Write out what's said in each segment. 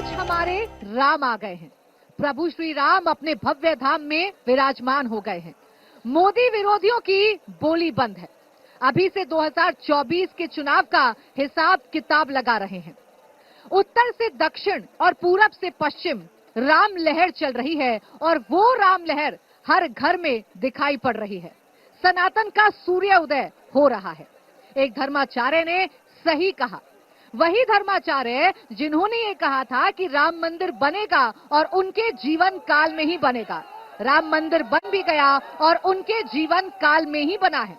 आज हमारे राम आ गए हैं। प्रभु श्री राम अपने भव्य धाम में विराजमान हो गए हैं। मोदी विरोधियों की बोली बंद है। अभी से 2024 के चुनाव का हिसाब किताब लगा रहे हैं। उत्तर से दक्षिण और पूरब से पश्चिम राम लहर चल रही है और वो राम लहर हर घर में दिखाई पड़ रही है। सनातन का सूर्य उदय हो रहा है। एक धर्माचार्य ने सही कहा, वही धर्माचार्य जिन्होंने ये कहा था कि राम मंदिर बनेगा और उनके जीवन काल में ही बनेगा। राम मंदिर बन भी गया और उनके जीवन काल में ही बना है।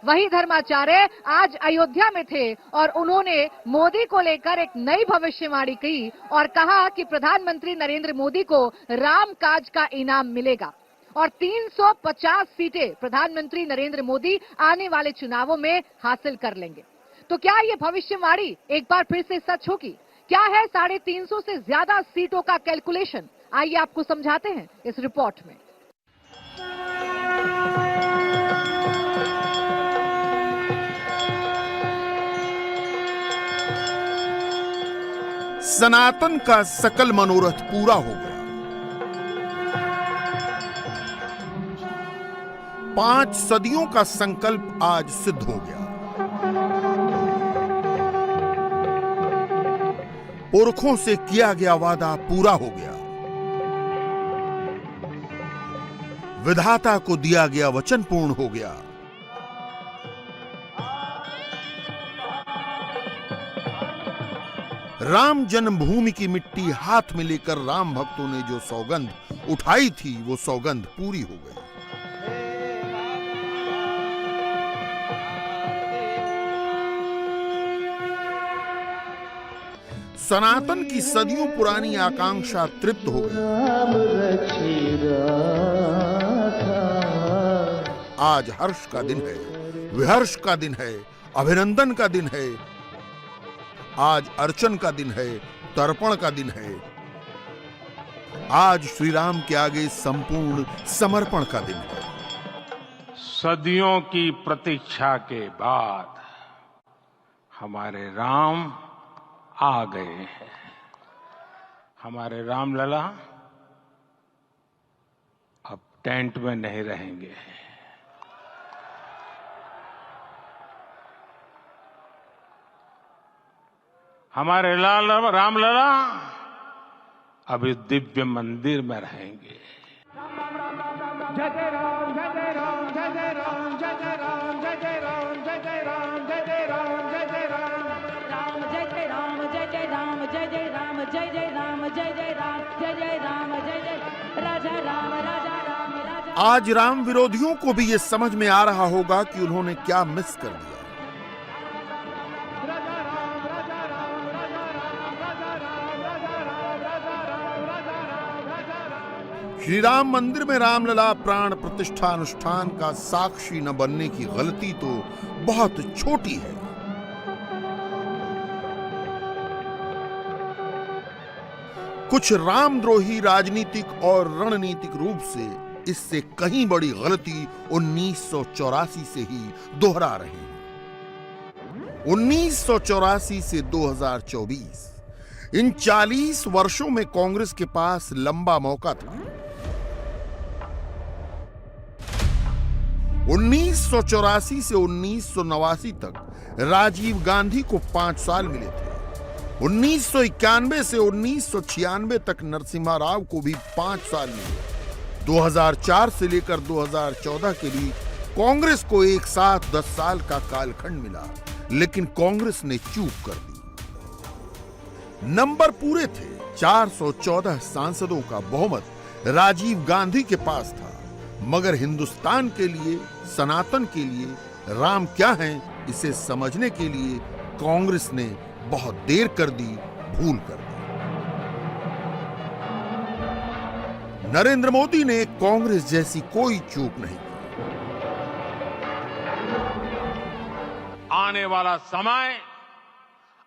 वही धर्माचार्य आज अयोध्या में थे और उन्होंने मोदी को लेकर एक नई भविष्यवाणी की और कहा कि प्रधानमंत्री नरेंद्र मोदी को राम काज का इनाम मिलेगा और 350 सीटें प्रधानमंत्री नरेंद्र मोदी आने वाले चुनावों में हासिल कर लेंगे। तो क्या ये भविष्यवाणी एक बार फिर से सच होगी? क्या है 350 से ज्यादा सीटों का कैलकुलेशन? आइए आपको समझाते हैं इस रिपोर्ट में। सनातन का सकल मनोरथ पूरा हो गया। 5 सदियों का संकल्प आज सिद्ध हो गया। पुरखों से किया गया वादा पूरा हो गया। विधाता को दिया गया वचन पूर्ण हो गया। राम जन्मभूमि की मिट्टी हाथ में लेकर राम भक्तों ने जो सौगंध उठाई थी, वो सौगंध पूरी हो गई। सनातन की सदियों पुरानी आकांक्षा तृप्त हो गई। आज हर्ष का दिन है, विहर्ष का दिन है, अभिनंदन का दिन है। आज अर्चन का दिन है, तर्पण का दिन है। आज श्री राम के आगे संपूर्ण समर्पण का दिन है। सदियों की प्रतीक्षा के बाद हमारे राम आ गए हैं। हमारे रामलला अब टेंट में नहीं रहेंगे। हमारे रामलला अब इस दिव्य मंदिर में रहेंगे। जय जय राम, जय जय राम, जय जय राम, जय जय राम, जय जय राम, जय जय राम, जय जय राम, जय जय राम, राम जय जय राम, जय जय राम, जय जय राम, जय जय राम, जय जय राम, जय जय राम, जय जय राजा राम, राजा राम, राजा। आज राम विरोधियों को भी ये समझ में आ रहा होगा कि उन्होंने क्या मिस कर दिया। श्री राम मंदिर में रामलला प्राण प्रतिष्ठा अनुष्ठान का साक्षी न बनने की गलती तो बहुत छोटी है। कुछ रामद्रोही राजनीतिक और रणनीतिक रूप से इससे कहीं बड़ी गलती 1984 से ही दोहरा रहे हैं। 1984 से 2024 इन 40 वर्षों में कांग्रेस के पास लंबा मौका था। 1984 से 1989 तक राजीव गांधी को 5 साल मिले थे। 1991 से 1996 तक नरसिम्हा राव को भी 5 साल मिले। 2004 से लेकर 2014 के बीच कांग्रेस को एक साथ 10 साल का कालखंड मिला, लेकिन कांग्रेस ने चूक कर दी। नंबर पूरे थे। 414 सांसदों का बहुमत राजीव गांधी के पास था, मगर हिंदुस्तान के लिए, सनातन के लिए राम क्या हैं, इसे समझने के लिए कांग्रेस ने बहुत देर कर दी, भूल कर दी। नरेंद्र मोदी ने कांग्रेस जैसी कोई चूक नहीं की। आने वाला समय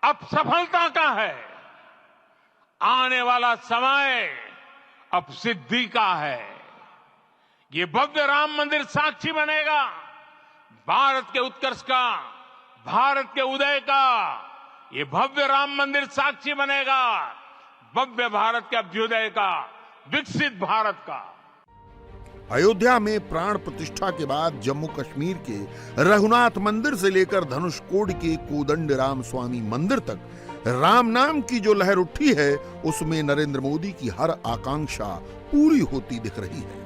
अब सफलता का है। आने वाला समय अब सिद्धि का है। ये भव्य राम मंदिर साक्षी बनेगा भारत के उत्कर्ष का, भारत के उदय का। ये भव्य राम मंदिर साक्षी बनेगा भव्य भारत के अभ्युदय का, विकसित भारत का। अयोध्या में प्राण प्रतिष्ठा के बाद जम्मू कश्मीर के रघुनाथ मंदिर से लेकर धनुषकोडी के कोदंड राम स्वामी मंदिर तक राम नाम की जो लहर उठी है, उसमें नरेंद्र मोदी की हर आकांक्षा पूरी होती दिख रही है।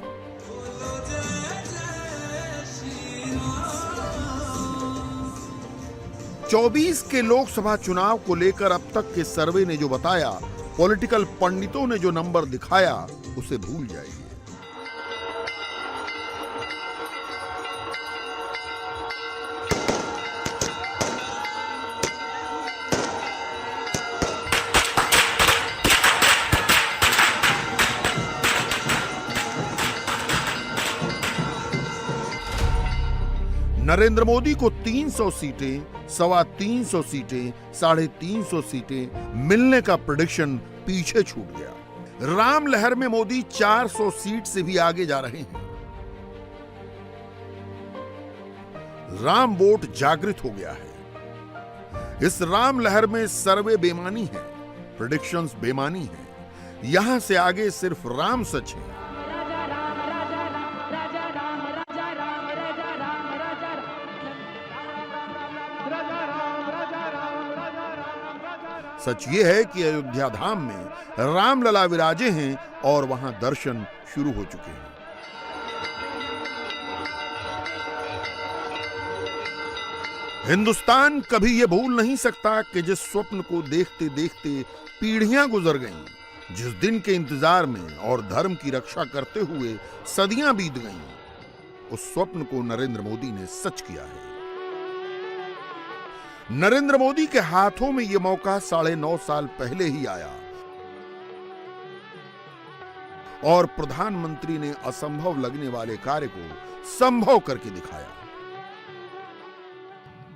चौबीस के लोकसभा चुनाव को लेकर अब तक के सर्वे ने जो बताया, पॉलिटिकल पंडितों ने जो नंबर दिखाया, उसे भूल जाइए। नरेंद्र मोदी को 300 सीटें, 325 सीटें, 350 सीटें मिलने का प्रेडिक्शन पीछे छूट गया। राम लहर में मोदी 400 सीट से भी आगे जा रहे हैं। राम वोट जागृत हो गया है। इस राम लहर में सर्वे बेमानी है, प्रेडिक्शंस बेमानी है। यहां से आगे सिर्फ राम सच है। सच ये है कि अयोध्या धाम में रामलला विराजे हैं और वहां दर्शन शुरू हो चुके हैं। हिंदुस्तान कभी यह भूल नहीं सकता कि जिस स्वप्न को देखते देखते पीढ़ियां गुजर गईं, जिस दिन के इंतजार में और धर्म की रक्षा करते हुए सदियां बीत गईं, उस स्वप्न को नरेंद्र मोदी ने सच किया है। नरेंद्र मोदी के हाथों में यह मौका 9.5 साल पहले ही आया और प्रधानमंत्री ने असंभव लगने वाले कार्य को संभव करके दिखाया।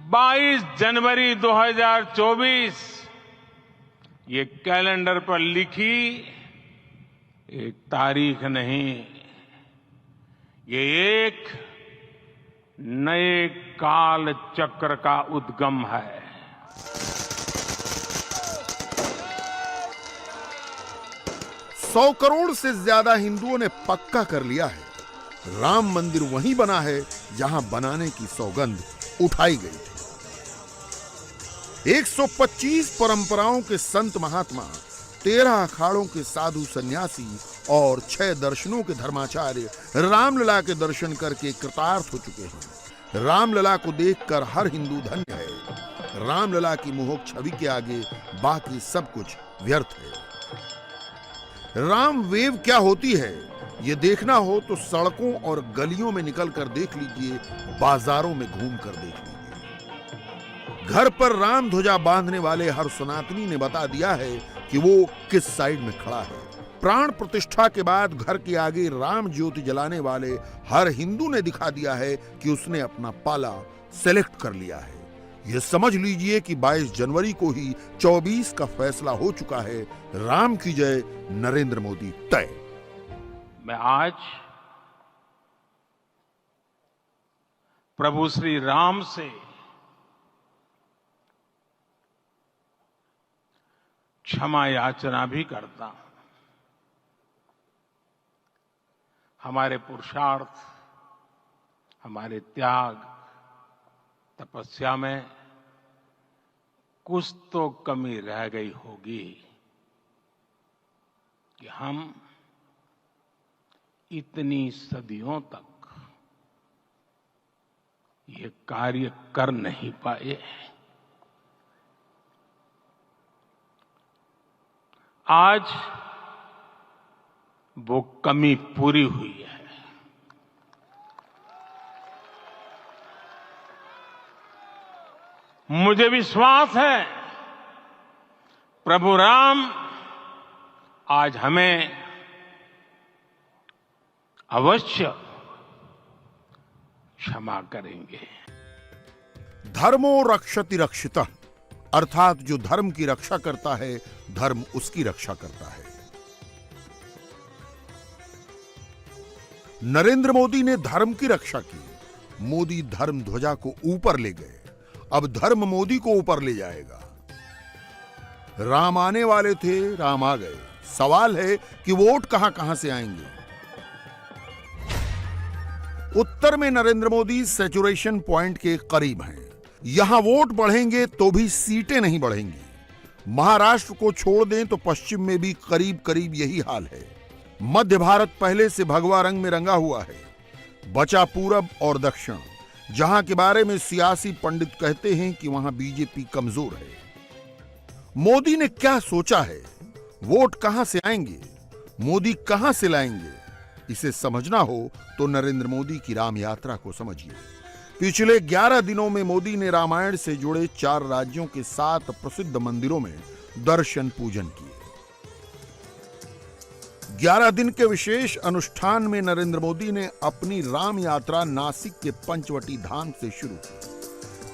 22 जनवरी 2024 ये कैलेंडर पर लिखी एक तारीख नहीं, ये एक नए काल चक्र का उद्गम है। सौ करोड़ से ज्यादा हिंदुओं ने पक्का कर लिया है, राम मंदिर वहीं बना है जहां बनाने की सौगंध उठाई गई थी। 125 परंपराओं के संत महात्मा, 13 अखाड़ों के साधु सन्यासी और 6 दर्शनों के धर्माचार्य रामलला के दर्शन करके कृतार्थ हो चुके हैं। रामलला को देखकर हर हिंदू धन्य है। रामलला की मोहक छवि के आगे बाकी सब कुछ व्यर्थ है। राम वेव क्या होती है, ये देखना हो तो सड़कों और गलियों में निकलकर देख लीजिए, बाजारों में घूमकर देख लीजिए। घर पर राम ध्वजा बांधने वाले हर सनातनी ने बता दिया है कि वो किस साइड में खड़ा है। प्राण प्रतिष्ठा के बाद घर के आगे राम ज्योति जलाने वाले हर हिंदू ने दिखा दिया है कि उसने अपना पाला सेलेक्ट कर लिया है। यह समझ लीजिए कि 22 जनवरी को ही 24 का फैसला हो चुका है। राम की जय, नरेंद्र मोदी तय। मैं आज प्रभु श्री राम से क्षमा याचना भी करता हूं। हमारे पुरुषार्थ, हमारे त्याग, तपस्या में कुछ तो कमी रह गई होगी कि हम इतनी सदियों तक ये कार्य कर नहीं पाए। आज वो कमी पूरी हुई है। मुझे विश्वास है प्रभु राम आज हमें अवश्य क्षमा करेंगे। धर्मो रक्षति रक्षितः, अर्थात जो धर्म की रक्षा करता है, धर्म उसकी रक्षा करता है। नरेंद्र मोदी ने धर्म की रक्षा की। मोदी धर्म ध्वजा को ऊपर ले गए, अब धर्म मोदी को ऊपर ले जाएगा। राम आने वाले थे, राम आ गए। सवाल है कि वोट कहां से आएंगे। उत्तर में नरेंद्र मोदी सैचुरेशन पॉइंट के करीब हैं। यहां वोट बढ़ेंगे तो भी सीटें नहीं बढ़ेंगी। महाराष्ट्र को छोड़ दें तो पश्चिम में भी करीब करीब यही हाल है। मध्य भारत पहले से भगवा रंग में रंगा हुआ है। बचा पूरब और दक्षिण, जहां के बारे में सियासी पंडित कहते हैं कि वहां बीजेपी कमजोर है। मोदी ने क्या सोचा है? वोट कहां से आएंगे? मोदी कहां से लाएंगे? इसे समझना हो तो नरेंद्र मोदी की राम यात्रा को समझिए। पिछले 11 दिनों में मोदी ने रामायण से जुड़े 4 राज्यों के 7 प्रसिद्ध मंदिरों में दर्शन पूजन किए। 11 दिन के विशेष अनुष्ठान में नरेंद्र मोदी ने अपनी राम यात्रा नासिक के पंचवटी धाम से शुरू की।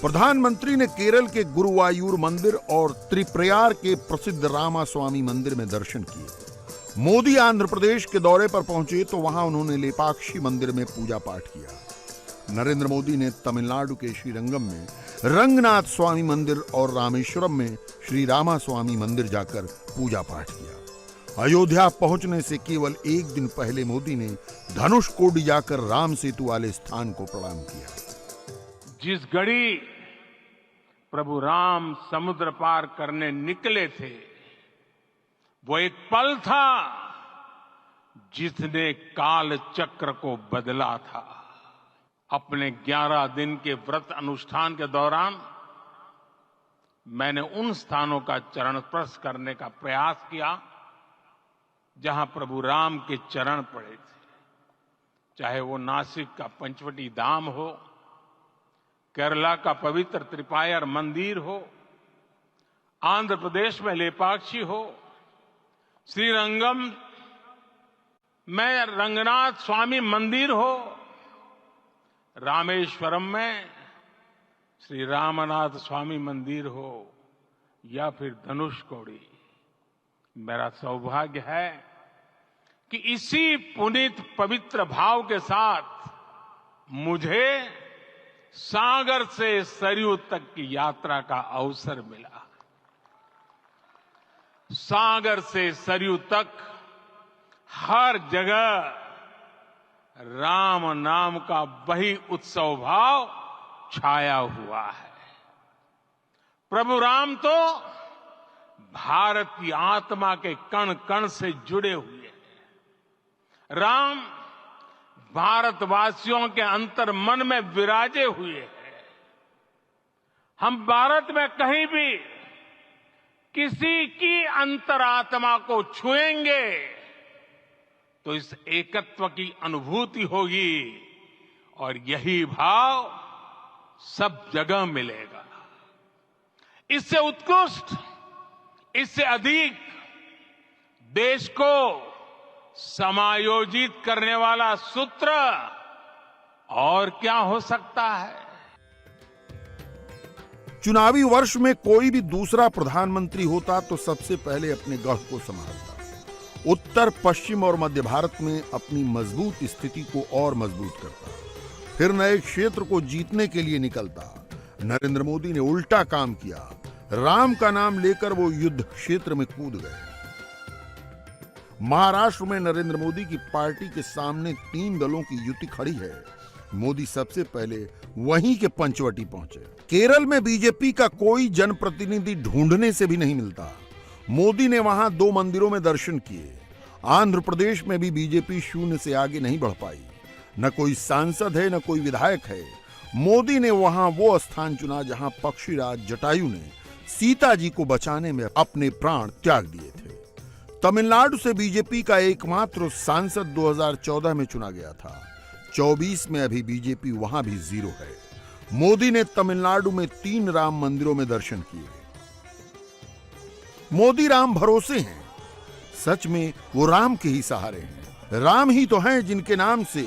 प्रधानमंत्री ने केरल के गुरुवायूर मंदिर और त्रिप्रयार के प्रसिद्ध रामास्वामी मंदिर में दर्शन किए। मोदी आंध्र प्रदेश के दौरे पर पहुंचे तो वहां उन्होंने लेपाक्षी मंदिर में पूजा पाठ किया। नरेंद्र मोदी ने तमिलनाडु के श्रीरंगम में रंगनाथ स्वामी मंदिर और रामेश्वरम में श्री रामास्वामी मंदिर जाकर पूजा पाठ किया। अयोध्या पहुंचने से केवल 1 दिन पहले मोदी ने धनुषकोडी जाकर राम सेतु वाले स्थान को प्रणाम किया। जिस घड़ी प्रभु राम समुद्र पार करने निकले थे, वो एक पल था जिसने काल चक्र को बदला था। अपने 11 दिन के व्रत अनुष्ठान के दौरान मैंने उन स्थानों का चरण स्पर्श करने का प्रयास किया जहां प्रभु राम के चरण पड़े थे। चाहे वो नासिक का पंचवटी धाम हो, केरला का पवित्र त्रिपायर मंदिर हो, आंध्र प्रदेश में लेपाक्षी हो, श्रीरंगम में रंगनाथ स्वामी मंदिर हो, रामेश्वरम में श्री रामनाथ स्वामी मंदिर हो, या फिर धनुषकोडी। मेरा सौभाग्य है कि इसी पुनीत पवित्र भाव के साथ मुझे सागर से सरयू तक की यात्रा का अवसर मिला। सागर से सरयू तक हर जगह राम नाम का वही उत्सव भाव छाया हुआ है। प्रभु राम तो भारत की आत्मा के कण कण से जुड़े हुए हैं। राम भारतवासियों के अंतर मन में विराजे हुए हैं। हम भारत में कहीं भी किसी की अंतरात्मा को छुएंगे तो इस एकत्व की अनुभूति होगी, और यही भाव सब जगह मिलेगा। इससे उत्कृष्ट, इससे अधिक देश को समायोजित करने वाला सूत्र और क्या हो सकता है। चुनावी वर्ष में कोई भी दूसरा प्रधानमंत्री होता तो सबसे पहले अपने गढ़ को संभालता। उत्तर, पश्चिम और मध्य भारत में अपनी मजबूत स्थिति को और मजबूत करता, फिर नए क्षेत्र को जीतने के लिए निकलता। नरेंद्र मोदी ने उल्टा काम किया। राम का नाम लेकर वो युद्ध क्षेत्र में कूद गए। महाराष्ट्र में नरेंद्र मोदी की पार्टी के सामने 3 दलों की युति खड़ी है। मोदी सबसे पहले वहीं के पंचवटी पहुंचे। केरल में बीजेपी का कोई जनप्रतिनिधि ढूंढने से भी नहीं मिलता। मोदी ने वहां 2 मंदिरों में दर्शन किए। आंध्र प्रदेश में भी बीजेपी 0 से आगे नहीं बढ़ पाई। न कोई सांसद है, न कोई विधायक है। मोदी ने वहां वो स्थान चुना जहां पक्षीराज जटायु ने सीता जी को बचाने में अपने प्राण त्याग दिए थे। तमिलनाडु से बीजेपी का एकमात्र सांसद 2014 में चुना गया था। 24 में अभी बीजेपी वहां भी 0 है। मोदी ने तमिलनाडु में 3 राम मंदिरों में दर्शन किए। मोदी राम भरोसे हैं। सच में वो राम के ही सहारे हैं। राम ही तो हैं जिनके नाम से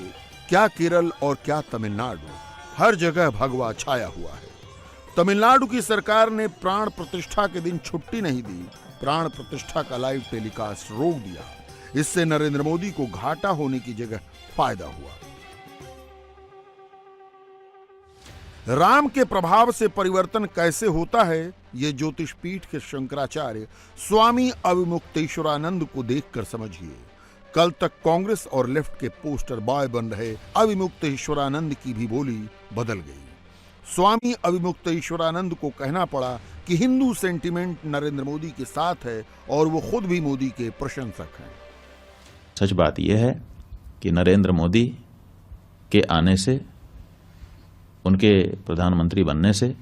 क्या केरल और क्या तमिलनाडु, हर जगह भगवा छाया हुआ है। तमिलनाडु की सरकार ने प्राण प्रतिष्ठा के दिन छुट्टी नहीं दी। प्राण प्रतिष्ठा का लाइव टेलीकास्ट रोक दिया। इससे नरेंद्र मोदी को घाटा होने की जगह फायदा हुआ। राम के प्रभाव से परिवर्तन कैसे होता है ये ज्योतिष पीठ के शंकराचार्य स्वामी अविमुक्तेश्वरानंद को देखकर समझिए, कल तक कांग्रेस और लेफ्ट के पोस्टर बॉय बन रहे अविमुक्तेश्वरानंद की भी बोली बदल गई। स्वामी अविमुक्तेश्वरानंद को कहना पड़ा कि हिंदू सेंटिमेंट नरेंद्र मोदी के साथ है और वो खुद भी मोदी के प्रशंसक हैं। सच बात यह है कि नरेंद्र मोदी के आने से, उनके प्रधानमंत्री बनने से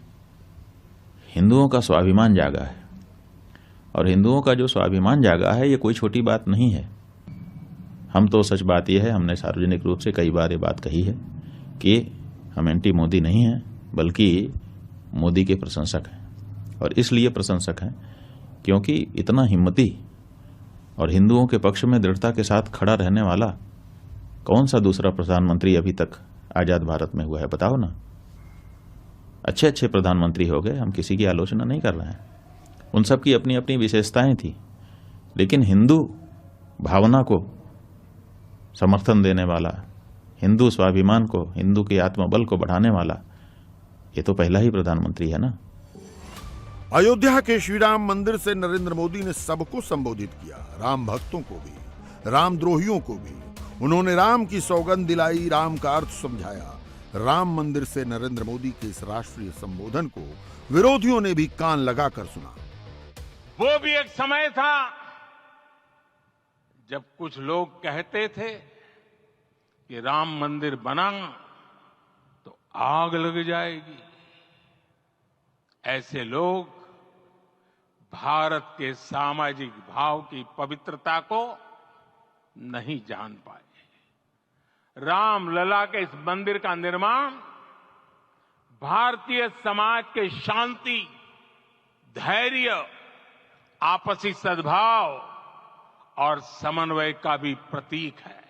हिंदुओं का स्वाभिमान जागा है। और हिंदुओं का जो स्वाभिमान जागा है, ये कोई छोटी बात नहीं है। हम तो, सच बात यह है, हमने सार्वजनिक रूप से कई बार ये बात कही है कि हम एंटी मोदी नहीं हैं, बल्कि मोदी के प्रशंसक हैं। और इसलिए प्रशंसक हैं क्योंकि इतना हिम्मती और हिंदुओं के पक्ष में दृढ़ता के साथ खड़ा रहने वाला कौन सा दूसरा प्रधानमंत्री अभी तक आजाद भारत में हुआ है, बताओ ना। अच्छे अच्छे प्रधानमंत्री हो गए, हम किसी की आलोचना नहीं कर रहे हैं, उन सब की अपनी अपनी विशेषताएं थी, लेकिन हिंदू भावना को समर्थन देने वाला, हिंदू स्वाभिमान को, हिंदू के आत्मबल को बढ़ाने वाला, ये तो पहला ही प्रधानमंत्री है ना। अयोध्या के श्री राम मंदिर से नरेंद्र मोदी ने सबको संबोधित किया, राम भक्तों को भी, राम द्रोहियों को भी। उन्होंने राम की सौगंध दिलाई, राम का अर्थ समझाया। राम मंदिर से नरेंद्र मोदी के इस राष्ट्रीय संबोधन को विरोधियों ने भी कान लगाकर सुना। वो भी एक समय था जब कुछ लोग कहते थे कि राम मंदिर बना तो आग लग जाएगी। ऐसे लोग भारत के सामाजिक भाव की पवित्रता को नहीं जान पाए। रामलला के इस मंदिर का निर्माण भारतीय समाज के शांति, धैर्य, आपसी सद्भाव और समन्वय का भी प्रतीक है।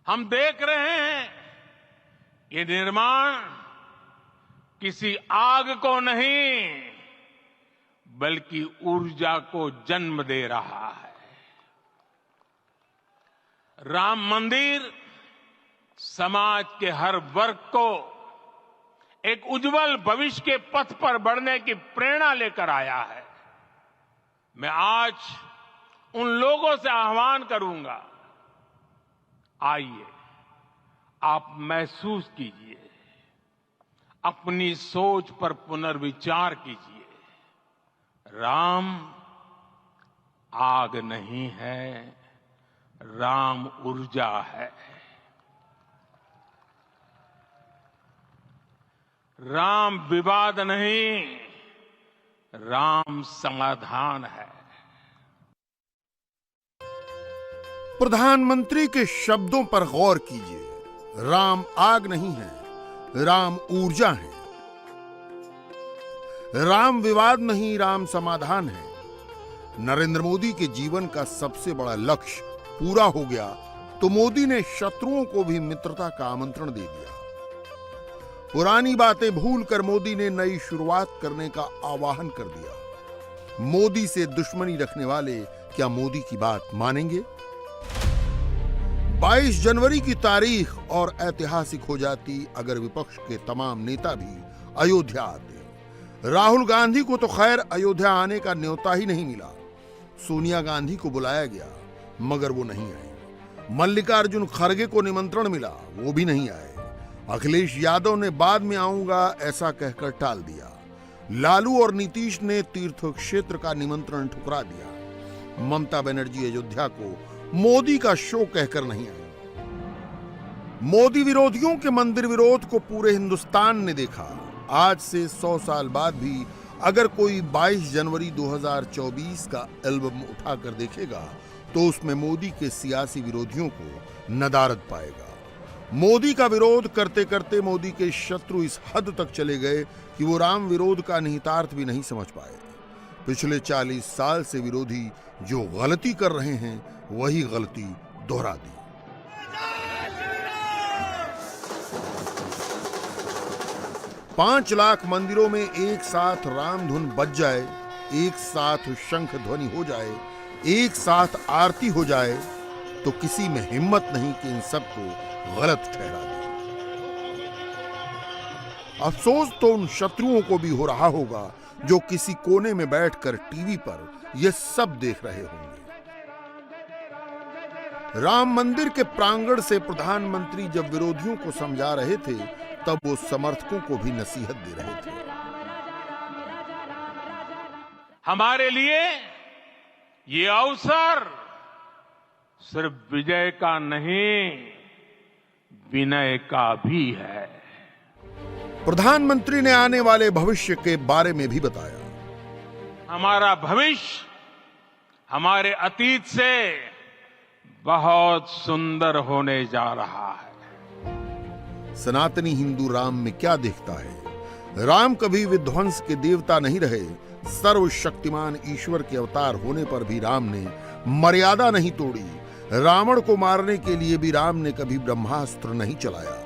हम देख रहे हैं ये निर्माण किसी आग को नहीं, बल्कि ऊर्जा को जन्म दे रहा है। राम मंदिर समाज के हर वर्ग को एक उज्जवल भविष्य के पथ पर बढ़ने की प्रेरणा लेकर आया है। मैं आज उन लोगों से आह्वान करूंगा, आइए आप महसूस कीजिए, अपनी सोच पर पुनर्विचार कीजिए। राम आग नहीं है, राम ऊर्जा है। राम विवाद नहीं, राम समाधान है। प्रधानमंत्री के शब्दों पर गौर कीजिए। राम आग नहीं है, राम ऊर्जा है। राम विवाद नहीं, राम समाधान है। नरेंद्र मोदी के जीवन का सबसे बड़ा लक्ष्य पूरा हो गया तो मोदी ने शत्रुओं को भी मित्रता का आमंत्रण दे दिया। पुरानी बातें भूलकर मोदी ने नई शुरुआत करने का आह्वान कर दिया। मोदी से दुश्मनी रखने वाले क्या मोदी की बात मानेंगे? 22 जनवरी की तारीख और ऐतिहासिक हो जाती अगर विपक्ष के तमाम नेता भी अयोध्या आते। राहुल गांधी को तो खैर अयोध्या आने का न्योता ही नहीं मिला। सोनिया गांधी को बुलाया गया मगर वो नहीं आए। मल्लिकार्जुन खड़गे को निमंत्रण मिला, वो भी नहीं आए। अखिलेश यादव ने बाद में आऊंगा ऐसा कहकर टाल दिया। लालू और नीतीश ने तीर्थ क्षेत्र का निमंत्रण ठुकरा दिया। ममता बनर्जी अयोध्या को मोदी का शो कहकर नहीं आई। मोदी विरोधियों के मंदिर विरोध को पूरे हिंदुस्तान ने देखा। आज से 100 साल बाद भी अगर कोई 22 जनवरी 2024 का एल्बम उठाकर देखेगा तो उसमें मोदी के सियासी विरोधियों को नदारद पाएगा। मोदी का विरोध करते करते मोदी के शत्रु इस हद तक चले गए कि वो राम विरोध का निहितार्थ भी नहीं समझ पाए। पिछले 40 साल से विरोधी जो गलती कर रहे हैं वही गलती दोहरा दी। पांच लाख मंदिरों में एक साथ राम धुन बज जाए, एक साथ शंख ध्वनि हो जाए, एक साथ आरती हो जाए तो किसी में हिम्मत नहीं कि इन सबको गलत ठहरा दे। अफसोस तो उन शत्रुओं को भी हो रहा होगा जो किसी कोने में बैठकर टीवी पर यह सब देख रहे होंगे। राम मंदिर के प्रांगण से प्रधानमंत्री जब विरोधियों को समझा रहे थे, तब वो समर्थकों को भी नसीहत दे रहे थे। हमारे लिए ये अवसर सिर्फ विजय का नहीं, विनय का भी है। प्रधानमंत्री ने आने वाले भविष्य के बारे में भी बताया। हमारा भविष्य हमारे अतीत से बहुत सुंदर होने जा रहा है। सनातनी हिंदू राम में क्या देखता है? राम कभी विध्वंस के देवता नहीं रहे। सर्वशक्तिमान ईश्वर के अवतार होने पर भी राम ने मर्यादा नहीं तोड़ी। रावण को मारने के लिए भी राम ने कभी ब्रह्मास्त्र नहीं चलाया।